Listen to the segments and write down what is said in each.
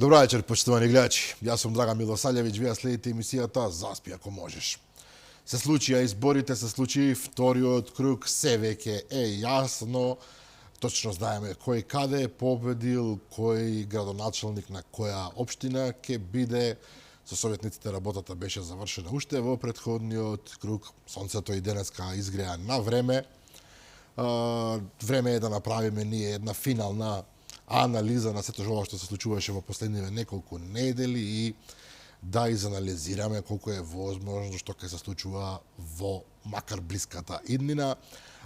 Добро вечер, почитувани гледачи. Јас сум Драган Милосаљевиќ, вие следите емисијата Заспи ако можеш. Се случија изборите, се случи вториот круг, се веќе е јасно. Точно знаеме кој каде победил, кој градоначалник на која општина ќе биде. Со советниците работата беше завршена уште во претходниот круг. Сонцето и денеска изгреа на време. Време е да направиме ние една финална анализа на сето ова што се случуваше во последниве неколку недели и да изанализираме колку е возможно што ќе се случува во макар блиската иднина.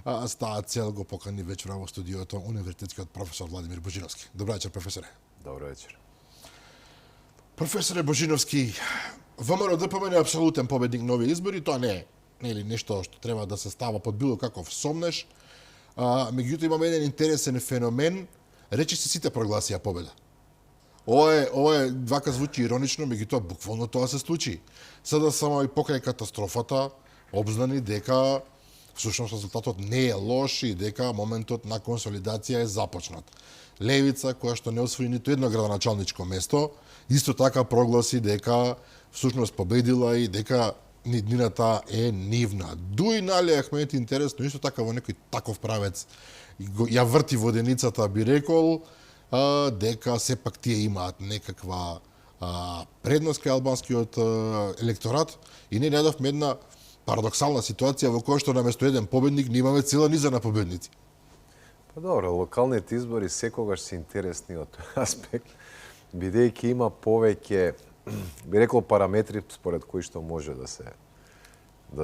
С таа цел го покани вечера во студиото универзитетскиот професор Владимир Божиновски. Добро вечер, професоре. Добро вечер. Професоре Божиновски, ВМРО-ДПМН е апсолутен победник на овие избори, тоа не е нешто што треба да се става под било каков сомнеш. Меѓутоа имаме еден интересен феномен. Речи се сите прогласија победа. Ова е вака звучи иронично, меѓутоа буквално тоа се случи. Sada само и покрај катастрофата обзнани дека всушност резултатот не е лош и дека моментот на консолидација е започнат. Левица, која што не освои ниту едно градоначалничко место, исто така прогласи дека всушност победила и дека ниднината е нивна. Дуј Али Ахмед, интересно, исто така во некој таков правец ја врти воденицата, би рекол, дека сепак тие имаат некаква предност кај албанскиот електорат и не најдовме една парадоксална ситуација во која што наместо еден победник не имаме цела низа на победници. Па добро, локалните избори секогаш се интересни од тој аспект, бидејќи има повеќе, би рекол, параметри според кои што може да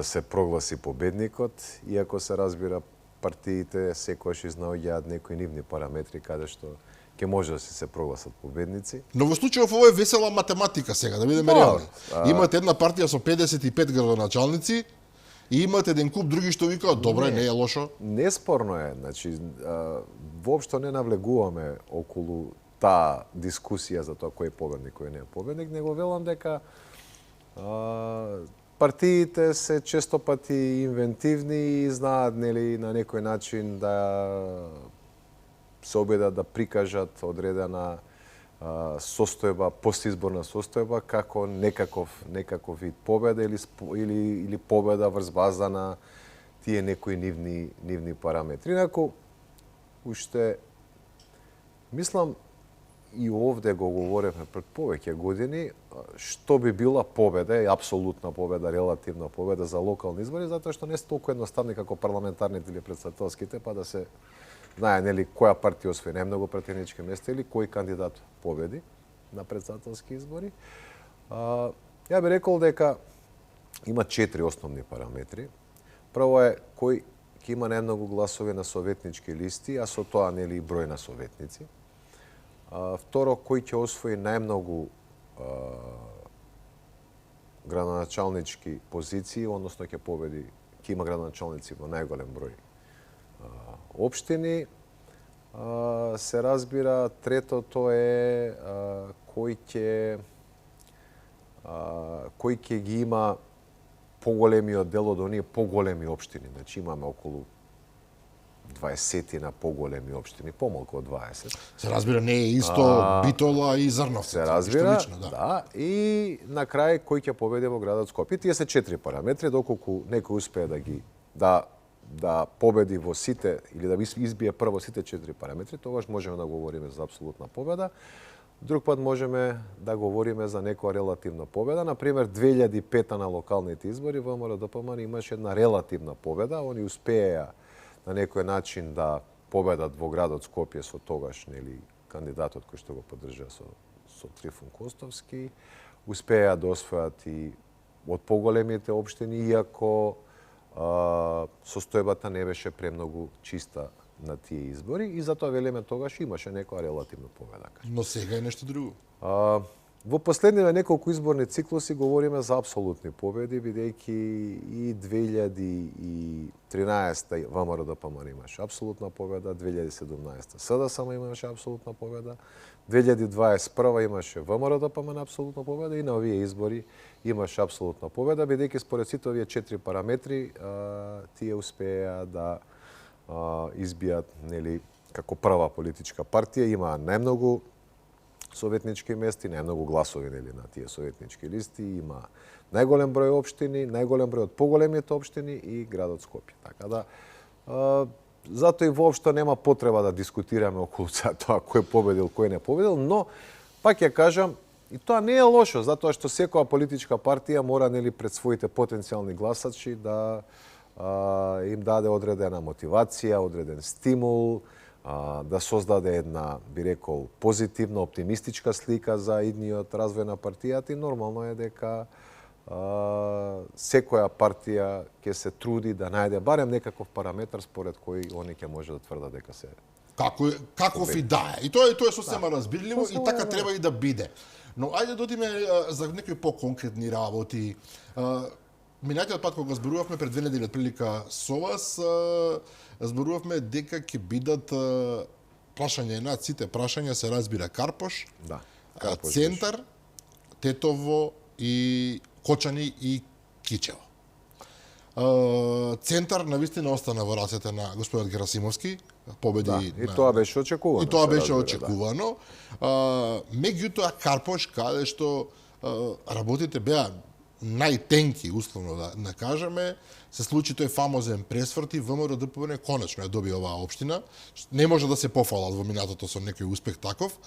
се прогласи победникот, иако се разбира партиите секогаш изнаоѓаат некои нивни параметри каде што ќе може да се прогласат победници. Но во случајов ова е весела математика сега, да бидеме реални. Имате една партија со 55 градоначалници и имате еден куп други што викаат добро, не е лошо. Неспорно е, значи воопшто не навлегуваме околу таа дискусија за тоа кој е победник, кој не е победник, него велам дека партиите се често пати инвентивни и знаат нели на некој начин да се обидат да прикажат одредена состојба, постизборна состојба како некаков вид победа или победа врз база на тие некои нивни параметри. Инаку уште мислам и овде го говоревме пред повеќе години, што би била победа, апсолутна победа, релативна победа за локални избори, затоа што не се толку едноставни како парламентарните или претставителските, па да се знае нели која партија освои најмногу претставнички места или кој кандидат победи на претставителски избори. Ја би рекол дека има 4 основни параметри. Прво е кој ќе има најмногу гласови на советнички листи, а со тоа нели број на советници. Второ, кој ќе освои најмногу градоначалнички позиции, односно ќе победи, ќе има градоначалници во најголем број општини. Се разбира, третото е кој ќе ги има поголемиот дел од оние поголеми општини. Значи имаме околу 20 на поголеми општини, помалку од 20. Се разбира, не е исто Битола и Зрновци. Се разбира, лично, да. И на крај кој ќе победи во градот Скопје. Тие се 4 параметри, доколку некој успее да победи во сите или да избие прво сите 4 параметри, тогаш можеме да говориме за апсолутна победа. Друг пат можеме да говориме за некоја релативна победа. Например, 2005 на локалните избори ВМРО-ДПМН имаше една релативна победа. Они успееа на некој начин да победат во градот Скопје со тогаш нели кандидатот кој што го поддржа со Трифун Костовски, успеа да освојат и од поголемите општини, иако состојбата не беше премногу чиста на тие избори и затоа велиме тогаш имаше некоја релативна победа. Но сега е нешто друго. Во последниве неколку изборни циклуси говориме за апсолутни победи, бидејќи и 2013 ВМРО-ДПМН имаше апсолутна победа, 2017 СДСМ имаше апсолутна победа, 2021 имаше ВМРО-ДПМН апсолутна победа и на овие избори имаше апсолутна победа, бидејќи според сите овие 4 параметри тие успеа да избијат нели како прва политичка партија, имаа најмногу советнички мести, најмногу гласови нели на тие советнички листи, има најголем број општини, најголем број од поголемите општини и градот Скопје. Така да затоа и воопшто нема потреба да дискутираме околу тоа кој победил, кој не победил, но пак ќе кажам, и тоа не е лошо, затоа што секоја политичка партија мора нели пред своите потенцијални гласачи да им даде одредена мотивација, одреден стимул, да создаде една, би рекол, позитивна, оптимистичка слика за идниот развој на партијата и нормално е дека секоја партија ќе се труди да најде барем некаков параметар според кој они ќе може да тврдат дека се каков и да е. И тоа е сосема разбирливо и така треба и да биде. Но ајде да одиме за некои поконкретни работи. Минатиот пат кога зборувавме пред 2 недели отприлика со вас, зборувавме дека ќе бидат прашања на сите прашања се разбира Карпош, Карпош Центар, Тетово и Кочани и Кичево. Центар навистина остана во рацете на господинот Герасимовски, победи. И тоа беше очекувано. И тоа беше очекувано. Меѓутоа Карпош, каде што работите беа најтенки, условно да кажеме, се случи тој фамозен пресврт и ВМРО ДПМН конечно ја доби оваа општина. Не може да се пофалат во минатото со некој успех таков.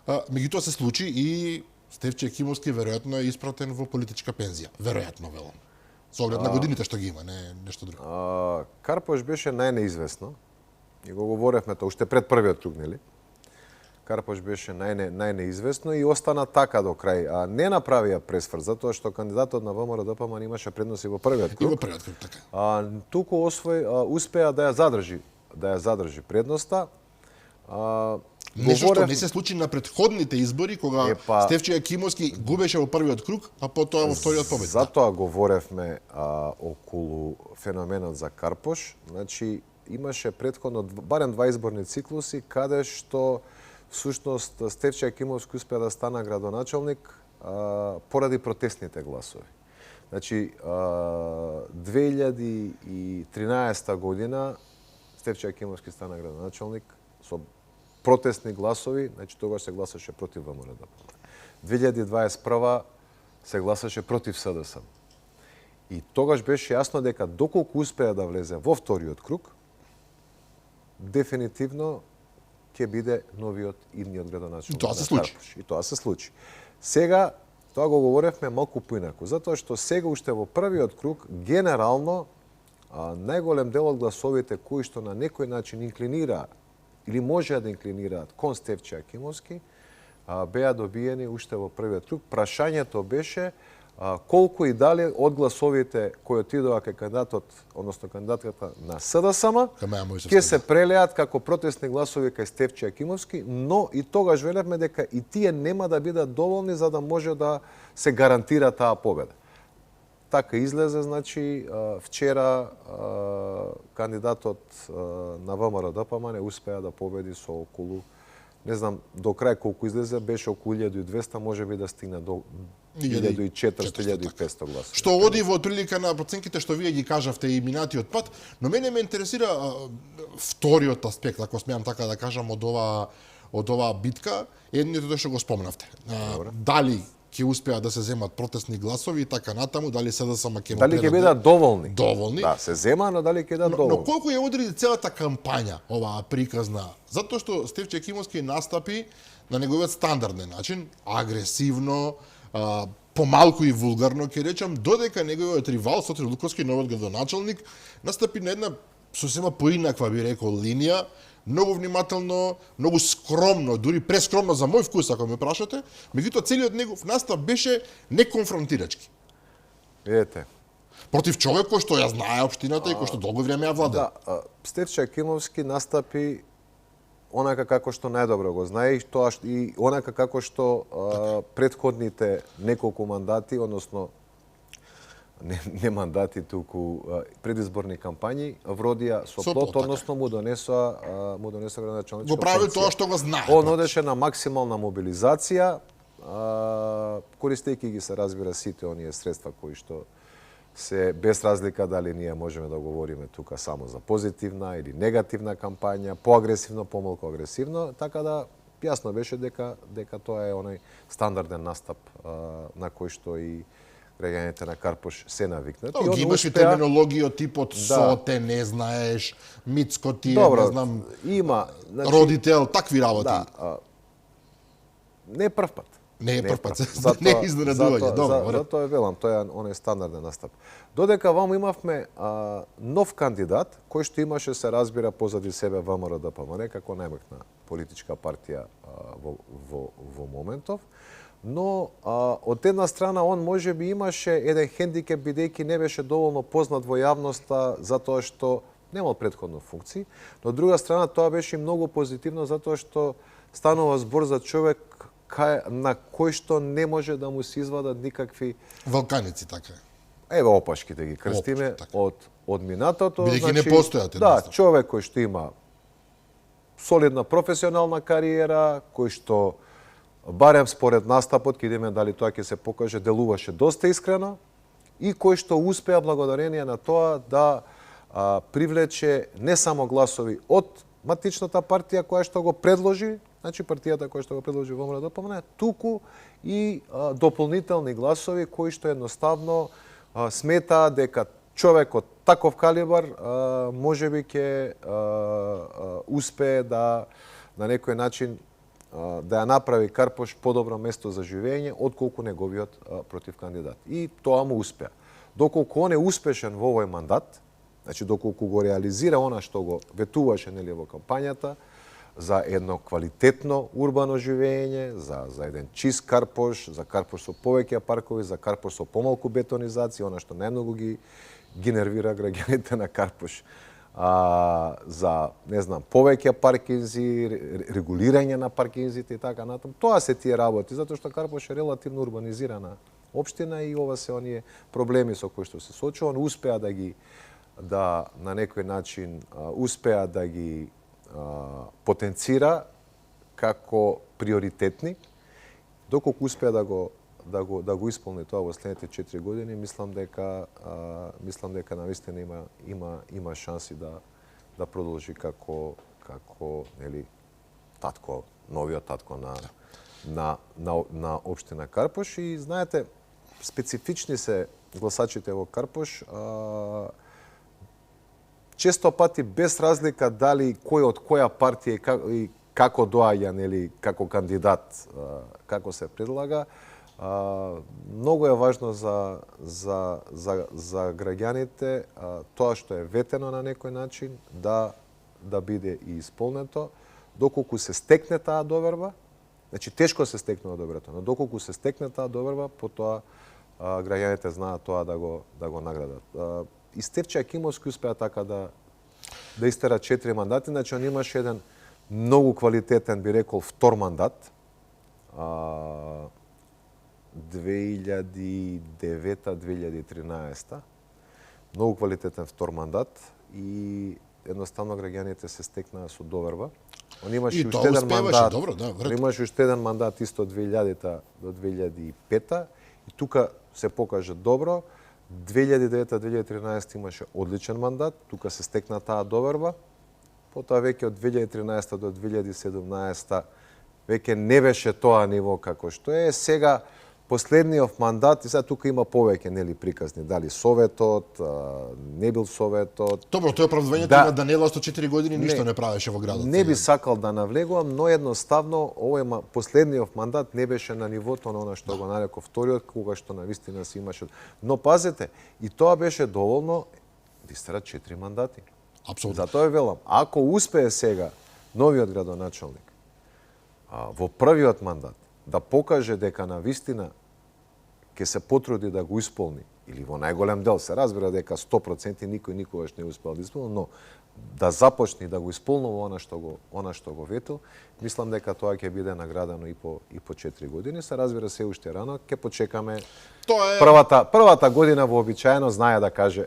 Меѓутоа се случи и Стефче Екимовски веројатно е испратен во политичка пензија. Веројатно, велам. Со оглед на годините што ги има, не нешто друго. Карпош беше најнеизвестно. И го говоревме тоа уште пред првиот круг, нели? Карпош беше најнеизвестно и остана така до крај. Не направија пресврт, затоа што кандидатот на ВМРО ДПМН имаше предност и во првиот круг. И во првиот круг, така. Туку успеа да ја задржи предноста. Нешто што не се случи на претходните избори, кога Стефче Екимовски губеше во првиот круг, а потоа во вториот победи. Затоа говоревме околу феноменот за Карпош. Значи, имаше претходно барем 2 изборни циклуси, каде што всушност Стефче Екимовски успеа да стана градоначалник поради протестните гласови. Значи, 2013 година Стефче Екимовски стана градоначалник со протестни гласови, значи тогаш се гласаше против ВМРО ДПМН. 2021 се гласаше против СДСМ. И тогаш беше јасно дека доколку успеа да влезе во вториот круг, дефинитивно ќе биде новиот идниот градоначалник. И тоа се случи. И тоа се случи. Сега, тоа го говоревме малку поинаку, затоа што сега уште во првиот круг, генерално, најголем дел од гласовите кои што на некој начин инклинираа или можеа да инклинираат кон Стефче Екимовски, беа добиени уште во првиот круг. Прашањето беше колку и дали од гласовите кои отидоа кај кандидатот, односно кандидатката на СДСМ, ќе се прелеат како протестни гласови кај Стефче Екимовски, но и тогаш велевме дека и тие нема да бидат доволни за да може да се гарантира таа победа. Така излезе, значи, вчера кандидатот на ВМРО ДПМН успеа да победи со околу, не знам до крај колку излезе, беше околу 1200, можеби да стигне до 1400-1500 гласа. Што оди во отприлика на проценките што вие ги кажавте и минатиот пат, но мене ме интересира вториот аспект, ако смеам така да кажам, од оваа битка, едното што го спомнавте. Дали ќе успеат да се земат протестни гласови и така натаму, дали СДСМ ќе дали ќе бидат доволни? Доволни. Да, се зема, но дали ќе бидат доволни? Но колку ја одреди целата кампања оваа приказна? Затоа што Стефче Екимовски настапи на неговиот стандарден начин, агресивно, помалку и вулгарно, ќе речам, додека неговиот ривал Сотир Луковски, новиот градоначалник, настапи на една сосема поинаква, би рекол, линија, многу внимателно, многу скромно, дури прескромно за мој вкус, ако ме прашате, меѓутоа целиот негов настап беше неконфронтирачки. Ете. Против човек кој што ја знае општината и кој што долго време ја владее. Да, Стефче Екимовски настапи онака како што најдобро го знае и тоа и онака како што претходните неколку мандати, односно не мандати, туку предизборни кампањи вродија со плод, односно му донесоа градоначалничка го прави тоа што го знае. Он одеше на максимална мобилизација, користејќи ги се разбира сите оние средства кои што се без разлика дали ние можеме да говориме тука само за позитивна или негативна кампања, поагресивно, помалку агресивно, така да Јасно беше дека тоа е оној стандарден настап на кој што и граѓаните на Карпош се навикнат. И ги имаш и терминологија типот соте, не знаеш, мицко ти е, не знам, има, значи, родител, такви работи. Да, не е прв пат. Не е прв пат, не е изненадување, добро. Затоа велам, тоа е оној стандарден настап. Додека ваму имавме нов кандидат, кој што имаше, се разбира, позади себе ВМРО ДПМН, како најмакна политичка партија во моментов, но од една страна он можеби имаше еден хендикеп бидејќи не беше доволно познат во јавноста затоа што немал претходно функции, но од друга страна тоа беше многу позитивно затоа што станува збор за човек на кој што не може да му се извадат никакви валканици, така е. Еве опашки да ги крстиме од минатото, бидејќи не постојат. Да, човек кој што има солидна професионална кариера, кој што барем според настапот, ќе видиме дали тоа ќе се покаже, делуваше доста искрено и кој што успеа благодарение на тоа да привлече не само гласови од матичната партија која што го предложи, значи партијата која што го предложи ВМРО ДПМН, туку и дополнителни гласови кои што едноставно сметаа дека човек од таков калибар можеби ќе успее да на некој начин да ја направи Карпош подобро место за живење отколку неговиот против кандидат. И тоа му успеа. Доколку он е успешен во овој мандат, значи доколку го реализира она што го ветуваше нели во кампањата за едно квалитетно урбано живење, за еден чист Карпош, за Карпош со повеќе паркови, за Карпош со помалку бетонизација, она што најмногу ги нервира граѓаните на Карпош. За, не знам, повеќе паркинзи, регулирање на паркинзите и така натаму. Тоа се тие работи, затоа што Карпош е релативно урбанизирана општина и ова се оние проблеми со кои што се соочува. Он успеа да на некој начин успеа да ги потенцира како приоритетни, доколку успеа да го исполни тоа во следните 4 години, мислам дека навистина има шанси да продолжи како нели татко, новиот татко на општина Карпош. И знаете, специфични се гласачите во Карпош, често пати без разлика дали кој од која партија и како доаѓа, нели, како кандидат, како се предлага, многу е важно за граѓаните тоа што е ветено на некој начин да биде и исполнето, доколку се стекне таа доверба. Значи тешко се стекнува довербата, но доколку се стекне таа доверба, потоа граѓаните знаат тоа да го наградат. И Стефче Акимовски успеа така да истера 4 мандати, значи он имаше еден многу квалитетен, би рекол, втор мандат. 2009-2013. Многу квалитетен втор мандат и едноставно граѓаните се стекнаа со доверба. Он имаше уште еден мандат. Добро, да, имаше уште еден мандат исто од 2000 до 2005 и тука се покажа добро. 2009-2013 имаше одличен мандат, тука се стекна таа доверба. Потоа веќе од 2013 до 2017 веќе не беше тоа ниво како што е. Сега последниот мандат, и сега тука има повеќе нели приказни, дали Советот, не бил Советот. Добро, тоа е оправданието на Данела, 4 години ништо не правеше во градот. Не би сакал да навлегувам, но едноставно овој последниот мандат не беше на нивото на она што го нареков вториот, кога што навистина се имаше. Но пазете, и тоа беше доволно да истера 4 мандати. Апсолутно. Затоа велам, ако успее сега новиот градоначалник во првиот мандат да покаже дека навистина ќе се потруди да го исполни, или во најголем дел се разбира дека 100% никој никогаш не успел да исполни, но да започне да го исполнува она што го ветил, мислам дека тоа ќе биде наградено и по 4 години. Се разбира се уште рано, ќе почекаме. Тоа е првата година вообичаено знае да каже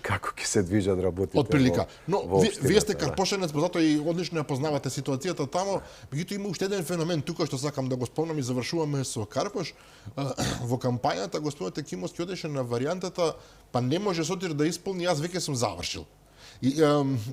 како ќе се движат работите. Од прилика. Но вие сте карпошенец, затоа и одлично ја познавате ситуацијата тамо. Меѓутоа има уште еден феномен тука што сакам да го спомнам и завршуваме со Карпош. Во кампањата господинот Акимовски одеше на варијантата па не може Сотир да исполни, јас веќе сум завршил. И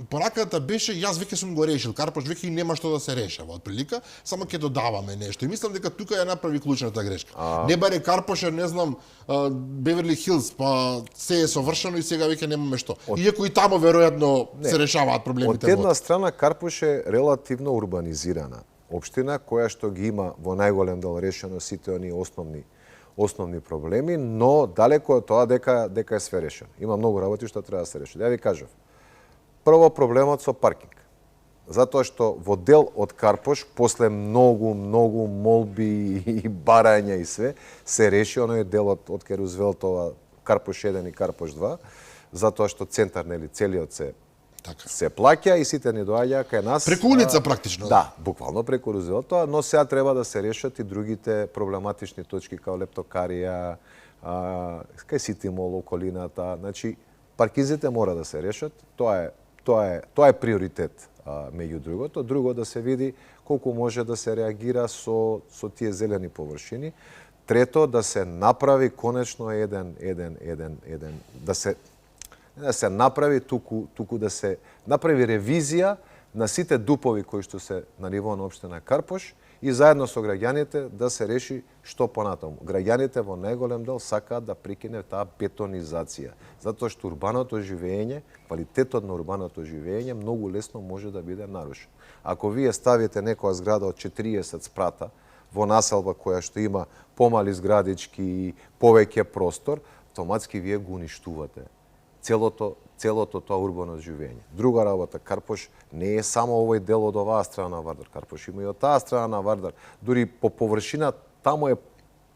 пораката беше, јас веќе сум го решил, Карпош веќе и нема што да се решава од прилика, само ќе додаваме нешто. И мислам дека тука ја направи клучната грешка. Не баре Карпош, не знам, Беверли Хилс, па се е совршено и сега веќе немаме што. Иако и тамо веројатно се решаваат проблемите. Од една страна Карпош е релативно урбанизирана општина која што ги има во најголем дел решено сите оние основни проблеми, но далеко од тоа дека е све решено. Има многу работи што треба да се реши. Ја ви кажав. Прво проблемот со паркинг. Затоа што во дел од Карпош, после многу молби и барања и све, се реши оној делот од кај Рузвелтова, Карпош 1 и Карпош 2, затоа што центар, нели, целиот се плаќа и сите ни доаѓа кај нас. Преку улица практично. Да, буквално преку Рузвелтова, но сега треба да се решат и другите проблематични точки као Лептокарија, кај Сити Мол, околината. Значи, паркинзите мора да се решат. Тоа е приоритет меѓу другото. Друго да се види колку може да се реагира со тие зелени површини. Трето, да се направи конечно да се направи туку да се направи ревизија на сите дупови кои што се на ниво на општина Карпош и заедно со граѓаните да се реши што понатаму. Граѓаните во најголем дел сакаат да прекине таа бетонизација, затоа што урбаното живење, квалитетот на урбаното живење многу лесно може да биде нарушен. Ако вие ставите некоја зграда од 40 спрата во населба која што има помали зградички и повеќе простор, автоматски вие го уништувате целото тоа урбано живење. Друга работа, Карпош не е само овој дел од оваа страна на Вардар. Карпош има и од таа страна на Вардар. Дури по површина таму е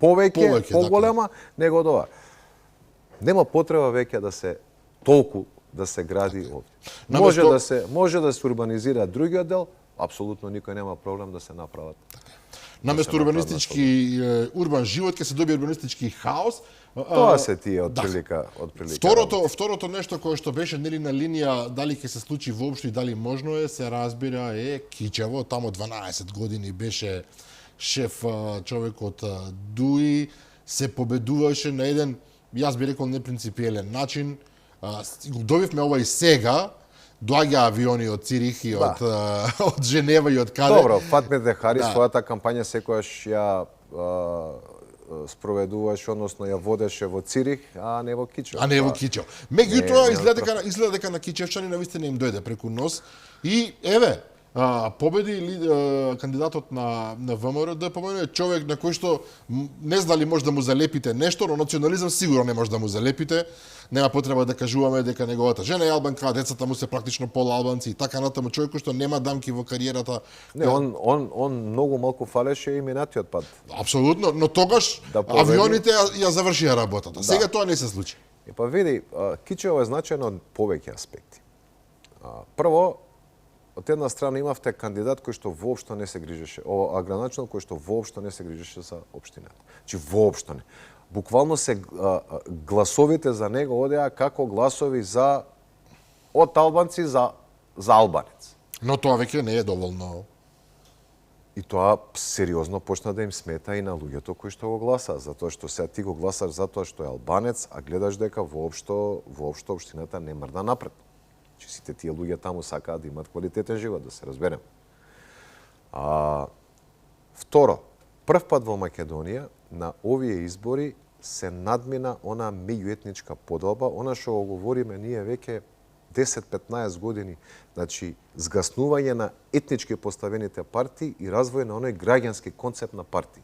повеќе поголема него од ова. Нема потреба веќе да се толку да се гради овде. Може да се урбанизира другиот дел, апсолутно никој нема проблем да се направат. Наместо урбан живот ќе се добие урбанистички хаос. Тоа се тие од прилика. Второто нешто кое што беше нели на линија дали ќе се случи воопшто и дали можно е, се разбира е Кичево. Тамо 12 години беше шеф човекот Дуи, се победуваше на еден, јас би рекол, непринципиелен начин. Добивме ова и сега. Доаѓа авиони од Цирих и од Женева и од каде. Добро, Фатме Дехари својата кампања секојаш ја спроведуваше, односно ја водеше во Цирих, а не во Кичево. Меѓутоа изгледа дека на кичевчани навистина им дојде преку нос и еве, победи кандидатот на ВМРО ДПМН е човек на кој што не знали може да му залепите нешто, но национализам сигурно не може да му залепите. Нема потреба да кажуваме дека неговата жена е албанка, децата му се практично полалбанци и така натаму, човек кој што нема дамки во кариерата. Не, он многу малку фалеше и минатиот пат. Апсолутно, но тогаш авионите ја завршија работата. Сега тоа не се случи. И па види, Кичево е значајно од повеќе аспекти. Прво, од една страна имавте кандидат кој што воопшто не се грижеше, градоначелник кој што воопшто не се грижеше за општината. Значи воопшто не. Буквално се гласовите за него одеа како гласови од албанци за албанец. Но тоа веќе не е доволно. И тоа сериозно почна да им смета и на луѓето кои што го гласаа, затоа што сега ти го гласаш затоа што е албанец, а гледаш дека воопшто општината не мрда напред. Че сите тие луѓе таму сакаат да имаат квалитетен живот, да се разберем. Второ, прв пат во Македонија на овие избори се надмина она меѓуетничка поделба, она што го говориме ние веќе 10-15 години, значи згаснување на етнички поставените партии и развој на оној граѓански концепт на партии,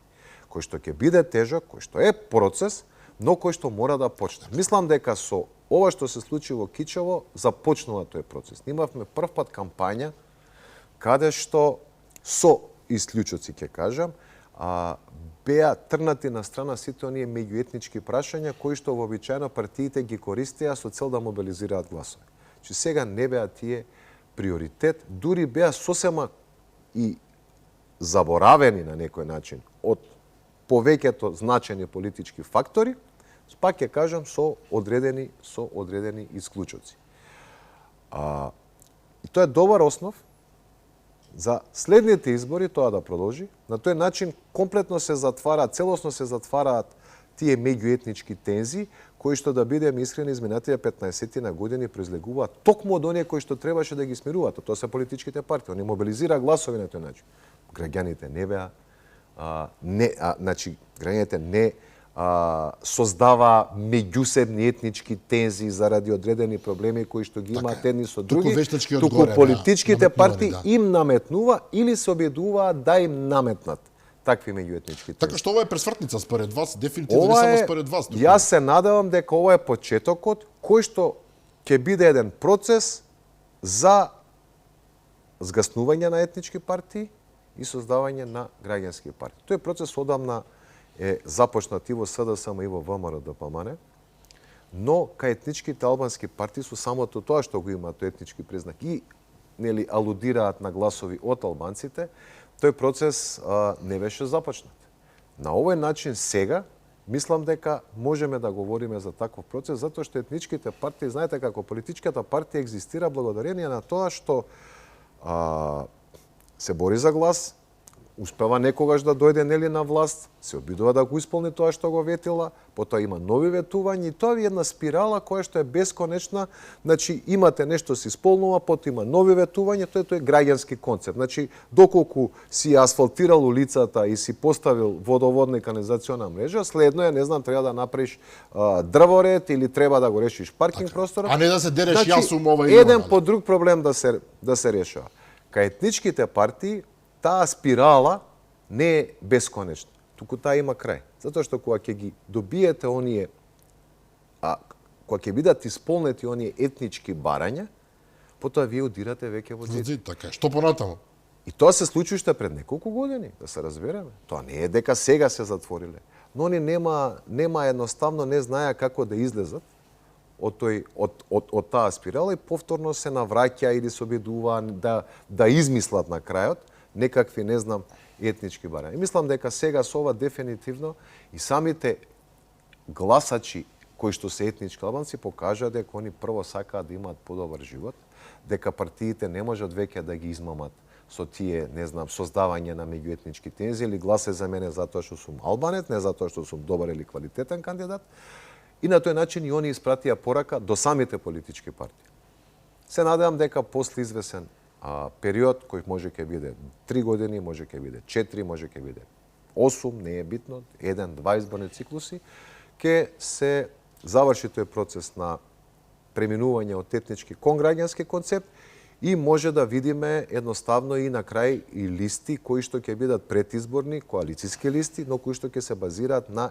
кој што ќе биде тежок, кој што е процес, но кој што мора да почне. Мислам дека со ова што се случи во Кичево започнува тој процес. Имавме прв пат кампања каде што со исклучоци ќе кажам, беа трнати на страна сите оние меѓуетнички прашања кои што вообичаено партиите ги користеа со цел да мобилизираат гласови. Че сега не беа тие приоритет, дури беа сосема и заборавени на некој начин од повеќето значајни политички фактори, пак ќе кажам со одредени исклучоци. И тоа е добар основ за следните избори тоа да продолжи. На тој начин комплетно се затвараат, целосно се затвараат тие меѓуетнички тензии, кои што, да бидеме искрени, изминатите 15 на години произлегуваат токму од оние кои што требаше да ги смируваат. Тоа се политичките партии. Они мобилизираа гласови на тој начин. Граѓаните не беа значи граѓаните не создава меѓусебни етнички тензии заради одредени проблеми кои што ги имаат едни со други, туку политичките партии им наметнува или се обидуваат да им наметнат такви меѓуетнички тензии. Така што ова е пресвртница според вас, дефинитивно не само според вас. Јас се надевам дека ова е почетокот кој што ќе биде еден процес за згаснување на етнички партии и создавање на граѓански партии. Тој процес одамна е започнат и во СДСМ и во ВМРО-ДПМН, но кај етничките албански партии со самото тоа што го има тој етнички признак и нели алудираат на гласови од албанците, тој процес не беше започнат. На овој начин сега мислам дека можеме да говориме за таков процес, затоа што етничките партии, знаете како политичката партија екзистира благодарение на тоа што се бори за глас, успева некогаш да дојде нели на власт, се обидува да го исполни тоа што го ветила, потоа има нови ветувања и тоа е една спирала која што е бесконечна, значи имате нешто се исполнува, потоа има нови ветувања, тоа е граѓански концепт. Значи доколку си асфалтирал улицата и си поставил водоводна и канализациона мрежа, следно е, не знам, треба да направиш дрворед или треба да го решиш паркинг просторот. А не да се дереш јас сум ова и еден по друг проблем да се решава. Кај етничките партии таа спирала не е бесконечна, туку таа има крај. Затоа што кога ќе ги добиете оние, кога ќе бидат исполнети оние етнички барања, потоа вие удирате веќе во зид. Така, што понатаму? И тоа се случи уште пред неколку години, да се разбереме. Тоа не е дека сега се затвориле, но они нема едноставно не знаеа како да излезат од таа спирала и повторно се навраќа или се обидува да измислат на крајот некакви, не знам, етнички барања. И мислам дека сега со ова дефинитивно и самите гласачи кои што се етнички албанци покажаа дека они прво сакаат да имаат подобар живот, дека партиите не можат веќе да ги измамат со тие, не знам, создавање на меѓуетнички тензии или гласе за мене затоа што сум албанец, не затоа што сум добар или квалитетен кандидат. И на тој начин и они испратија порака до самите политички партии. Се надевам дека после извесен период кој може ќе биде 3 години, може ќе биде 4, може ќе биде 8, не е битно, 1-2 изборни циклуси, ќе се заврши тој процес на преминување од етнички кон граѓански концепт и може да видиме едноставно и на крај и листи кои што ќе бидат предизборни, коалициски листи, но кои што ќе се базираат на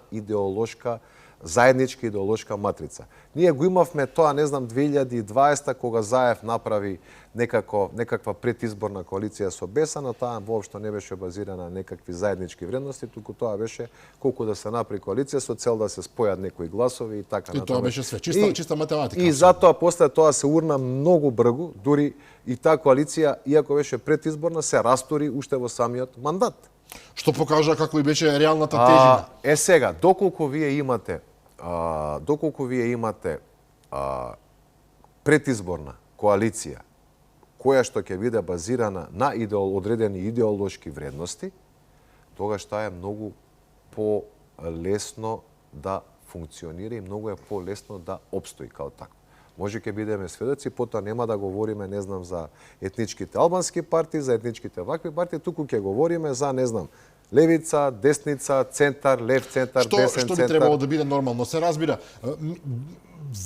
заедничка идеолошка матрица. Ние го имавме тоа, не знам, 2020 кога Заев направи некаква предизборна коалиција со Беса, но таа воопшто не беше базирана на некакви заеднички вредности, туку тоа беше колку да се направи коалиција со цел да се спојат некои гласови и така натаму. И тоа беше све, чиста математика. И затоа после тоа се урна многу бргу, дури и таа коалиција, иако беше предизборна, се растури уште во самиот мандат. Што покажа како и беше реалната тежина. Сега, доколку вие имате предизборна коалиција која што ќе биде базирана на одредени идеолошки вредности, тогаш таа е многу полесно да функционира и многу е полесно да опстои као такво. Може ќе бидеме сведоци, потоа нема да говориме, не знам, за етничките албански партии, за етничките вакви партии, туку ќе говориме за, не знам, левица, десница, центар, лев центар, десен центар. Што би требало да биде нормално? Се разбира,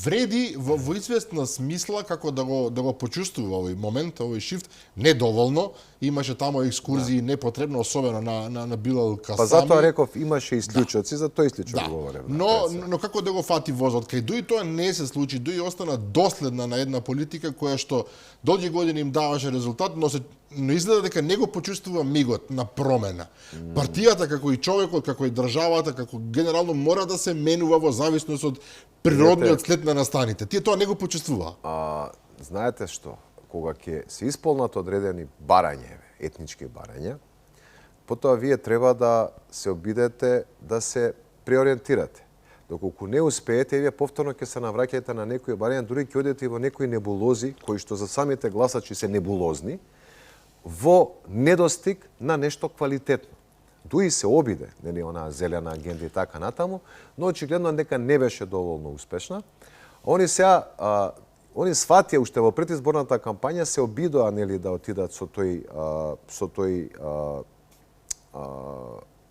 вреди во известна смисла како да го почувствува овој момент, овој шифт, недоволно. Имаше таму екскурзии непотребно, особено на Билал Касами. Па затоа реков имаше исклучоци, за тоа исклучок говорев. Но како да го фати возот? Кај дуи тоа не се случи, дуи остана доследна на една политика која што долги години им даваше резултат, но изгледа дека не го почувствува мигот на промена. Партијата, како и човекот, како и државата, како генерално мора да се менува во зависност од природниот след на настаните. Тие тоа не го почувствува. Знаете што? Кога ќе се исполнат одредени барања, етнички барања, потоа вие треба да се обидете да се преориентирате. Доколку не успеете, вие повторно ќе се навраќаете на некои барања, дури ќе одите во некои небулози, кои што за самите гласачи се небулозни, во недостиг на нешто квалитетно. Дуи се обиде, нели, онаа зелена агенда и така натаму, но очигледно дека не беше доволно успешна. Они сега они сватија уште во предизборната кампања се обидоа, нели, да отидат со тој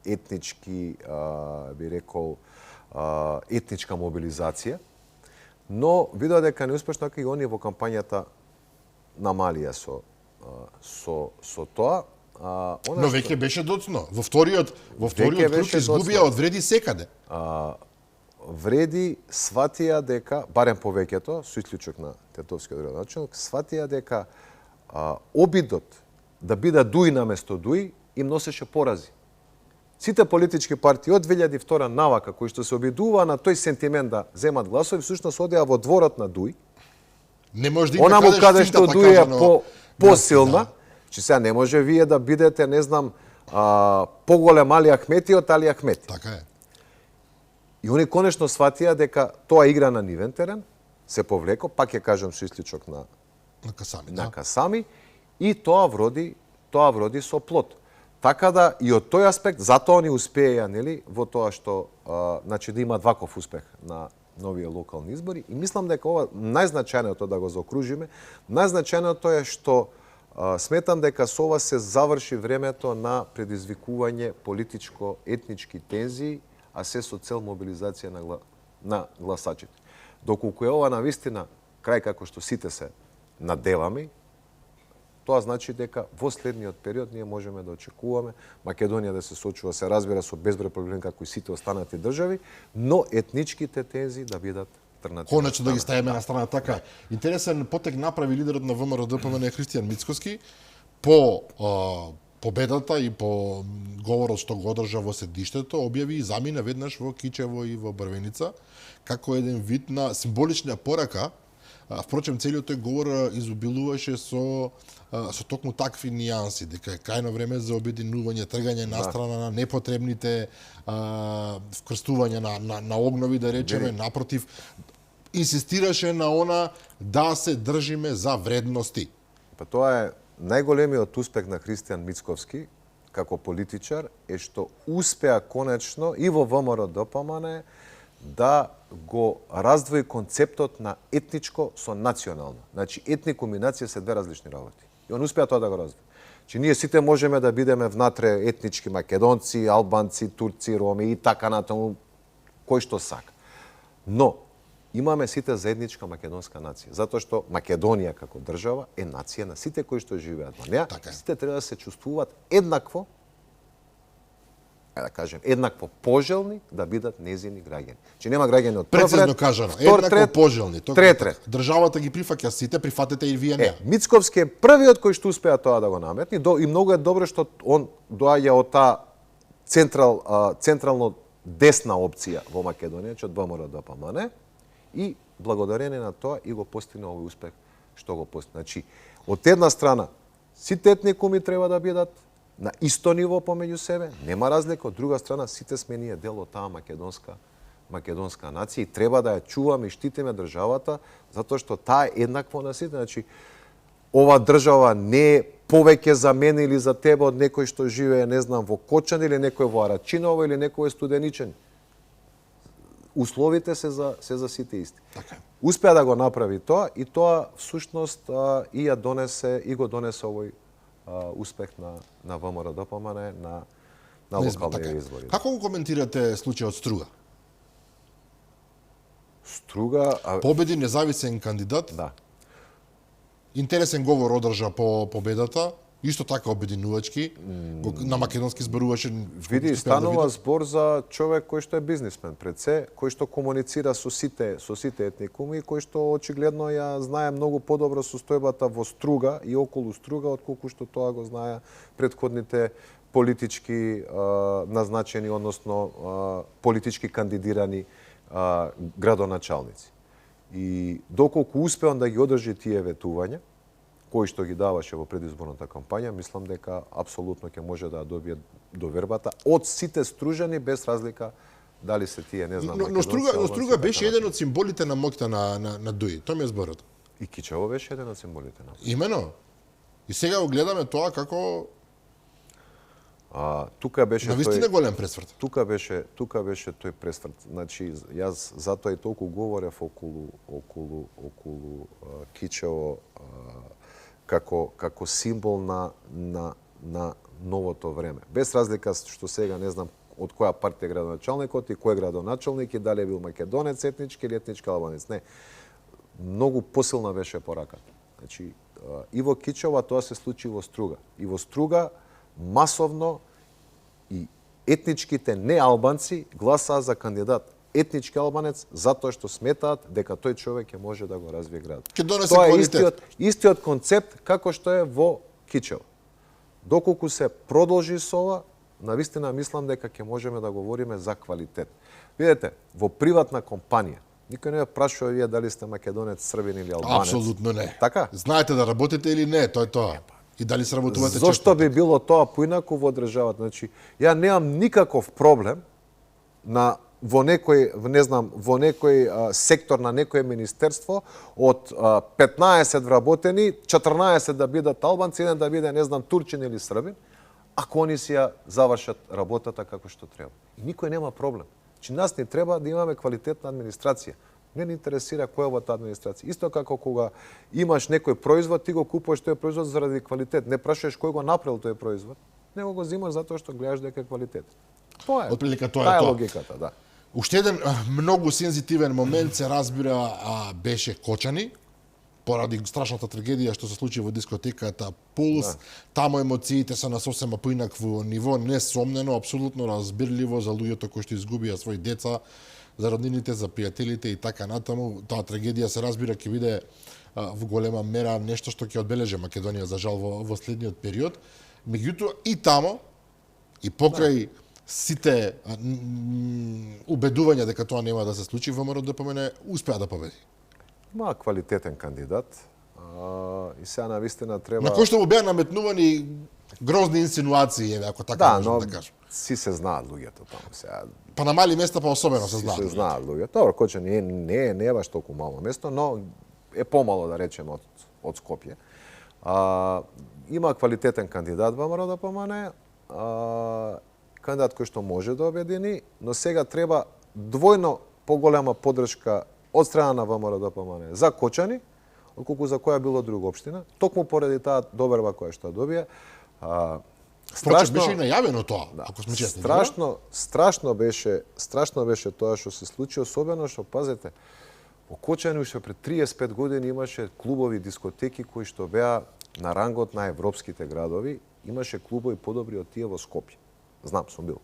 етнички, би рекол, етничка мобилизација, но видоа дека неуспешно и они во кампањата намалија со тоа. Но веќе беше доцно. Во вториот круг изгубија од вреди секаде. Вреди сватија дека, барем повеќето, со исклучок на Тетовскиот градоначалник, сватија дека обидот да биде Дуи наместо Дуи им носеше порази. Сите политички партии од 2002 навака, кои што се обидуваа на тој сентимент да земат гласови, всушност одеа во дворот на Дуи. Не може да има Онаму каде што Дуи е посилна, че сега не може вие да бидете, не знам, поголем Али Ахмети од Али Ахмети. Така е. И они конечно сватија дека тоа игра на нивен терен, се повлеко, пак ќе кажам со исклучок на Касами, и тоа вроди со плод. Така да и од тој аспект затоа они успеја, нели, во тоа што значи да имаат ваков успех на новите локални избори, и мислам дека ова најзначајното да го заокружиме, најзначајното е што сметам дека со ова се заврши времето на предизвикување политичко-етнички тензии, а се со цел мобилизација на гласачите. Доколку е ова навистина крај како што сите се надеваме, тоа значи дека во следниот период ние можеме да очекуваме Македонија да се соочува, се разбира, со безброј проблеми како и сите останати држави, но етничките тензии да бидат алтернатива. Конечно да ги ставиме на страна. Така. Интересен потек направи лидерот на ВМРО-ДПМН Христијан Мицкоски по победата и по говорот што го одржа во седиштето, објави и замина веднаш во Кичево и во Брвеница, како еден вид на символична порака. Впрочем, целиот тој говор изобилуваше со токму такви нијанси, дека е крајно време за обединување, тргање на страна на непотребните вкрстување на огнови, да речеме, напротив, инсистираше на она да се држиме за вредности. Па тоа е најголемиот успех на Христијан Мицковски како политичар е што успеа конечно и во ВМРО-ДПМН да го раздвои концептот на етничко со национално. Значи, етникум и нација се две различни работи. И он успеа тоа да го раздвои. Че ние сите можеме да бидеме внатре етнички македонци, албанци, турци, роми и така натаму, кој што сака. Но, имаме сите заедничка македонска нација, затоа што Македонија како држава е нација на сите кои што живеат во неа. Така. Сите треба да се чувствуваат еднакво, да кажем, еднакво пожелни да бидат незини граѓани. Че нема граѓани од прв ред, прецизно кажано, еднакво пожелни. Трет. Државата ги прифаќа сите, прифатете и вие неа. Мицковски е првиот кој што успеа тоа да го наметни, и многу е добро што он доаѓа од таа централно десна опција во Македонија, че од ВМРО-ДПМН, и благодарение на тоа и го постигна овој успех што го постигна. Значи, од една страна, сите етникуми треба да бидат на исто ниво помеѓу себе, нема разлика, од друга страна, сите сме ние дел од таа македонска нација и треба да ја чуваме и штитиме државата, затоа што таа е еднакво на сите. Значи, ова држава не е повеќе за мене или за тебе од некој што живее, не знам, во Кочан или некој во Арачиново или некој во Студеничен. Условите се за сите исти. Така. Успеа да го направи тоа и тоа всушност и ја донесе и го донесе овој успех на ВМРО-ДПМН на локални избори. Како го коментирате случајот Струга? Струга Победи независен кандидат. Да. Интересен говор одржа по победата. Исто така обединувачки, на македонски зборуваше. Види, станува збор за човек кој што е бизнисмен пред се, кој што комуницира со сите етникуми, кој што очигледно ја знае многу подобро состојбата во Струга и околу Струга, отколку што тоа го знаеа претходните политички назначени, односно политички кандидирани градоначалници. И доколку успеа да ги одржи тие ветувања, кој што ги даваше во предизборната кампања, мислам дека апсолутно ќе може да добие довербата од сите стружани без разлика дали се тие, не знам, но Струга беше еден од символите на моќта на Дуи. Тоа ми е зборот. И Кичево беше еден од символите на. Имено. И сега го гледаме тоа како Тука беше Навистина голем пресврт. тука беше тој пресврт. Значи јас затоа и толку говорев околу кичево како символ на новото време. Без разлика што сега не знам од која партија е градоначалникот и кој е градоначалник и дали е бил македонец етнички или етнички албанец. Не. Многу посилна беше пораката. Значи и во Кичево тоа се случи во Струга. И во Струга масовно и етничките неалбанци гласаа за кандидат етнички албанец затоа што сметаат дека тој човек ќе може да го развие градот. Ќе донесе Тоа е квалитет. истиот концепт како што е во Кичево. Доколку се продолжи со ова, навистина мислам дека ќе можеме да говориме за квалитет. Видете, во приватна компанија, никој не ја прашува вие дали сте македонец, србин или албанец. Апсолутно не. Така? Знаете да работите или не, тоа е тоа. И дали сработувате Зошто би било тоа поинаку во државата? Значи, ја немам никаков проблем во некој сектор на некое министерство од 15 вработени, 14 да бидат албанци, еден да биде, не знам, турчин или србин, ако они си ја завршат работата како што треба. И никој нема проблем. Значи, нас ни треба да имаме квалитетна администрација. Не ни интересира која е оваа администрација. Исто како кога имаш некој производ, ти го купуваш тој производ заради квалитет. Не прашуваш кој го направил тој производ, него го земаш затоа што гледаш дека е квалитет. Тоа е. Отприлика тоа е Таа е тоа. логиката, да. Уште еден многу сензитивен момент се разбира беше Кочани, поради страшната трагедија што се случи во дискотеката Пулс. Таму емоциите се на сосема поинакво ниво, несомнено, апсолутно разбирливо за луѓето кои што изгубија своји деца, за роднините, за пријателите и така натаму. Таа трагедија се разбира ќе биде во голема мера нешто што ќе одбележи Македонија за жал во следниот период. Меѓутоа и тамо и покрај сите убедувања дека тоа нема да се случи, ВМРО ДПМН успеа да победи. Има квалитетен кандидат и сега навистина треба... На кој што му беа наметнувани грозни инсинуации, ако така Да, можем но да кажем. си се знаат луѓето таму сега. Па на мали места па особено се знаат. Се знаат луѓето. Добро, Коча не е баш толку мало место, но е помало да речеме од Скопје. Има квалитетен кандидат во ВМРО ДПМН, кандидат кој што може да обедини, но сега треба двојно поголема поддршка од страна на ВМРО ДПМН за Кочани, отколку за која било друга општина, токму поради таа доверба која што добија. Страшно беше и најавено тоа, ако сме честни. Страшно беше тоа што се случи, особено што пазете, во Кочани уште пред 35 години имаше клубови, дискотеки кои што беа на рангот на европските градови, имаше клубови подобри од тие во Скопје. Знам, сум бил.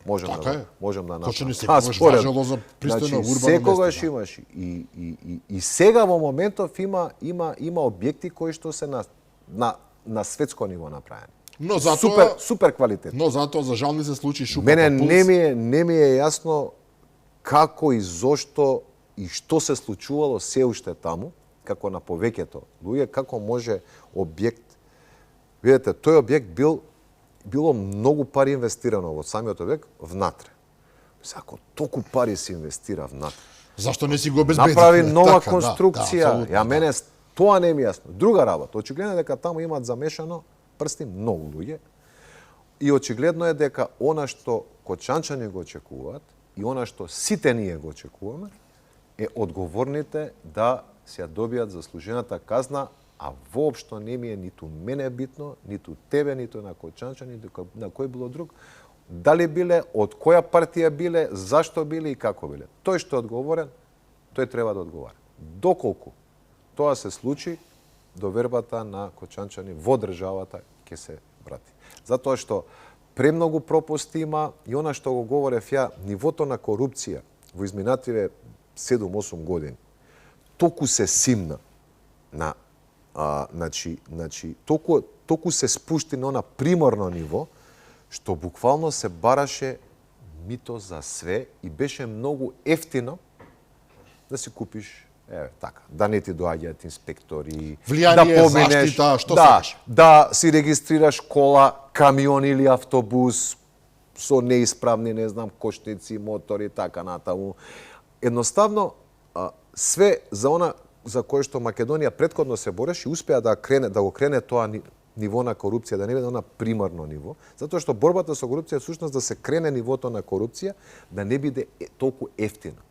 Можем да направам. Кочани секогаш важело за пристојно урбано место. Секогаш имаш и сега во моментов има објекти кои што се на светско ниво направени. Но затоа супер квалитет. Но затоа за жал не се случи шупа. Мене не ми е јасно како и зошто и што се случувало се уште таму, како на повеќето луѓе, како може објект. Видете, тој објект било многу пари инвестирано во самиот објект внатре. Ако толку пари се инвестира внатре, зашто не си го обезбедил? Направи нова конструкција. Мене тоа не ми е јасно. Друга работа, очигледно дека таму имаат замешано прсти многу луѓе и очигледно е дека она што кочанчани го очекуваат и она што сите ние го очекуваме е одговорните да се ја добијат заслужената казна, а воопшто не ми е ниту мене битно, ниту тебе, ниту на кочанчани, ниту на кој било друг, дали биле, од која партија биле, зашто биле и како биле. Тој што е одговорен, тој треба да одговара. Доколку тоа се случи, довербата на кочанчани во државата ќе се врати. Затоа што премногу пропусти има и она што го говорев ја, нивото на корупција во изминативе 7-8 години толку се симна на толку се спушти на приморно ниво што буквално се бараше мито за све и беше многу ефтино да си купиш така, да не ти доаѓаат инспектори, влијание, да поминеш, заштита, што сакаш. Да си регистрираш кола, камион или автобус со неисправни, не знам, кошници, мотори, така натаму. Едноставно, све за она за кое што Македонија претходно се бореше, успеа да го крене тоа ниво на корупција, да не биде она примарно ниво, затоа што борбата со корупција е всушност да се крене нивото на корупција, да не биде толку ефтина.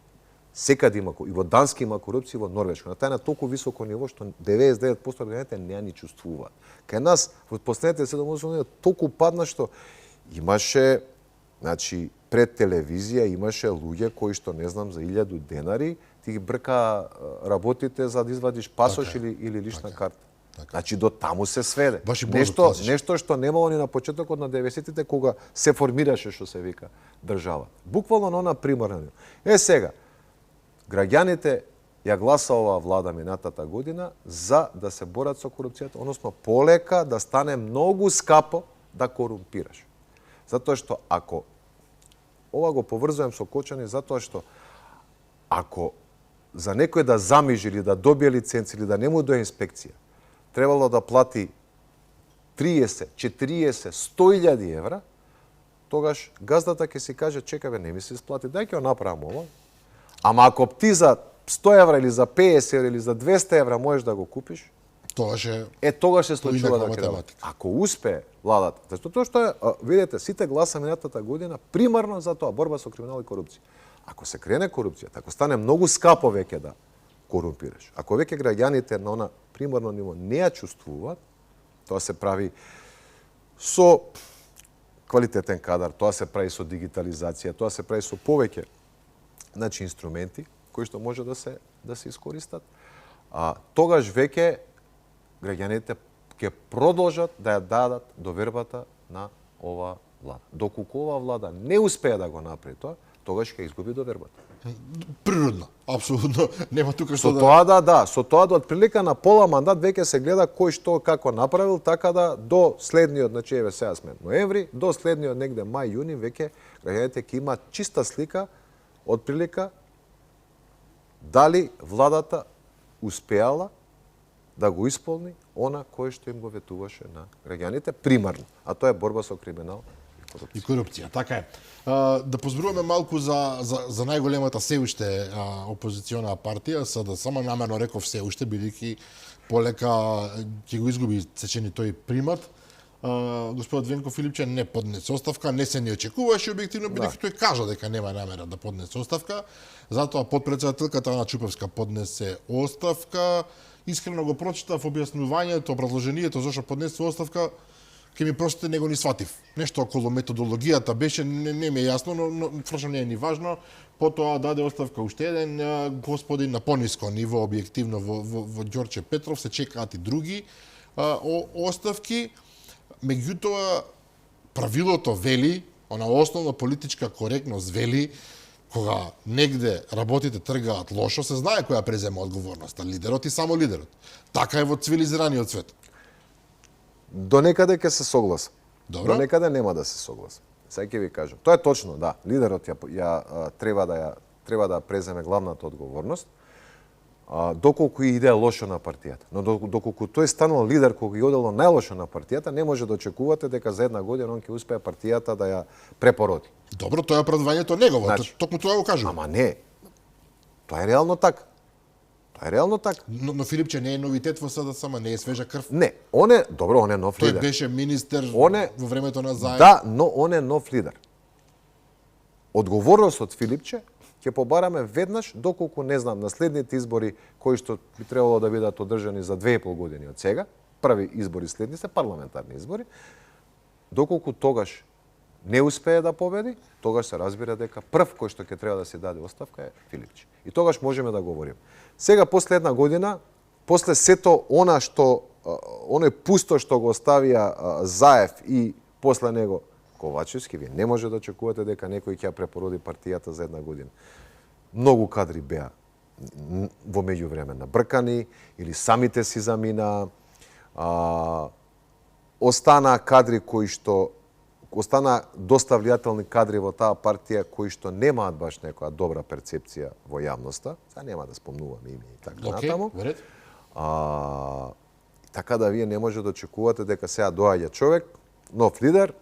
Секаде има, и во Данска има корупција, и во Норвешка. На тај на толку високо ниво што 99% од граѓаните не ја ни чувствуваат. Кај нас во последните 7 години толку падна што имаше, значи пред телевизија имаше луѓе кои што не знам за 1000 денари ти ги брка работите за да извадиш пасош или лична карта. Значи до таму се сведе. Нешто што немало ни на почетокот на 90-тите кога се формираше што се вика држава. Буквално на она примарно. Сега граѓаните ја гласа оваа влада минатата година за да се борат со корупцијата, односно полека да стане многу скапо да корумпираш. Затоа што ако ова го поврзувам со Кочани, затоа што ако за некој да замижи или да добие лиценци или да не му дое инспекција, требало да плати 30, 40, 100.000 евра, тогаш газдата ќе си каже, чекаве, не ми се исплати, дај ќе го направам ова. Ама ако ти за 100 евра или за 50 евра или за 200 евра можеш да го купиш, тогаш се случува да крена. Ако успее владата, зашто тоа што е, видите, сите гласа минатата година примарно за тоа борба со криминал и корупција. Ако се крене корупцијата, ако стане многу скапо веќе да корумпираш, ако веќе граѓаните на она примарно ниво не ја чувствуваат, тоа се прави со квалитетен кадар, тоа се прави со дигитализација, тоа се прави со повеќе инструменти кои што може да се искористат, тогаш веќе граѓаните ќе продолжат да ја дадат довербата на оваа влада. Доколку оваа влада не успее да го направи тоа, тогаш ќе изгуби довербата. Природно, апсолутно, нема тука што со тоа да отприлика на пола мандат веќе се гледа кој што како направил, така да до следниот, значи еве сега сме ноември, до следниот негде мај, јуни веќе граѓаните ќе имаат чиста слика отприлика дали владата успеала да го исполни она кое што им го ветуваше на граѓаните примарно, а тоа е борба со криминал и корупција. Така е. Да позборуваме малку за најголемата се уште опозициона партија, само намерно реков се уште, бидејќи полека ќе го изгуби сечени тој примат. Господот Венко Филипче не поднесе оставка, не се ни очекуваше објективно, бидејќи тој кажа дека нема намера да поднесе оставка. Затоа подпредседателката Ана Чупевска поднесе оставка. Искрено го прочитав објаснувањето, образложението зашто поднесе оставка, ќе ми простите, него ни сватив. Нешто околу методологијата беше, не ми е јасно, но впрочем не е ни важно. Потоа даде оставка уште еден господин на пониско ниво, објективно во Ѓорче Петров, се чекаат и други оставки. Меѓутоа, правилото вели, она основна политичка коректност вели, кога негде работите тргаат лошо, се знае која презема одговорноста, лидерот и само лидерот. Така е во цивилизираниот свет. До некаде ќе се согласам. Добро. До некаде нема да се согласам. Сега ќе ви кажам. Тоа е точно, да. Лидерот треба да преземе главната одговорност, доколку иде лошо на партијата. Но доколку тој станал лидер кога ги одело најлошо на партијата, не може да очекувате дека за една година он ќе успее партијата да ја препороди. Добро, тоа е оправдањето негово, Значи, токму тоа го кажувам. Ама не. Тоа е реално така. Но Филипче не е новитет во СДСМ, не е свежа крв. Не, он е нов Тој лидер. беше министер во времето на Заев. Да, но он е нов лидер. Одговорност од Филипче ќе побараме веднаш, доколку не знам, на следните избори кои што би требало да бидат одржани за 2,5 години од сега, први избори следни се парламентарни избори, доколку тогаш не успее да победи, тогаш се разбира дека прв кој што ќе треба да се даде оставка е Филипче. И тогаш можеме да говориме. Сега, после една година, после сето она што, оној пусто што го оставија Заев и после него Ковачевски, вие не може да очекувате дека некој ќе ја препороди партијата за една година. Многу кадри беа во меѓувреме набркани или самите си замина. Остана кадри кои што остана доста влијателни кадри во таа партија кои што немаат баш некоја добра перцепција во јавноста. Сега нема да спомнувам име и така натаму. Така да вие не може да очекувате дека сега доаѓа човек, нов лидер,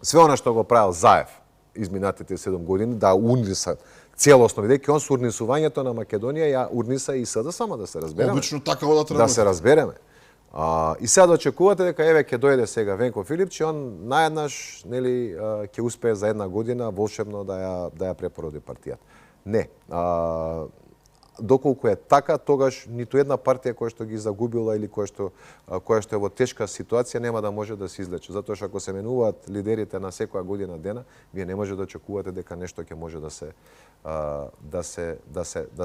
све она што го правил Заев изминатите 7 години, да урниса целосно, бидејќи он со урнисувањето на Македонија ја урниса и СДСМ, да се разбереме. Обично така одат Да се разбереме. И сега да очекувате дека еве ќе дојде сега Венко Филипчи, он наеднаш нели ќе успее за една година волшебно да ја препороди партијата. Не. Доколку е така, тогаш ниту една партија која што ги загубила или која што е во тешка ситуација нема да може да се излечи. Затоа што ако се менуваат лидерите на секоја година дена, вие не може да очекувате дека нешто ќе може да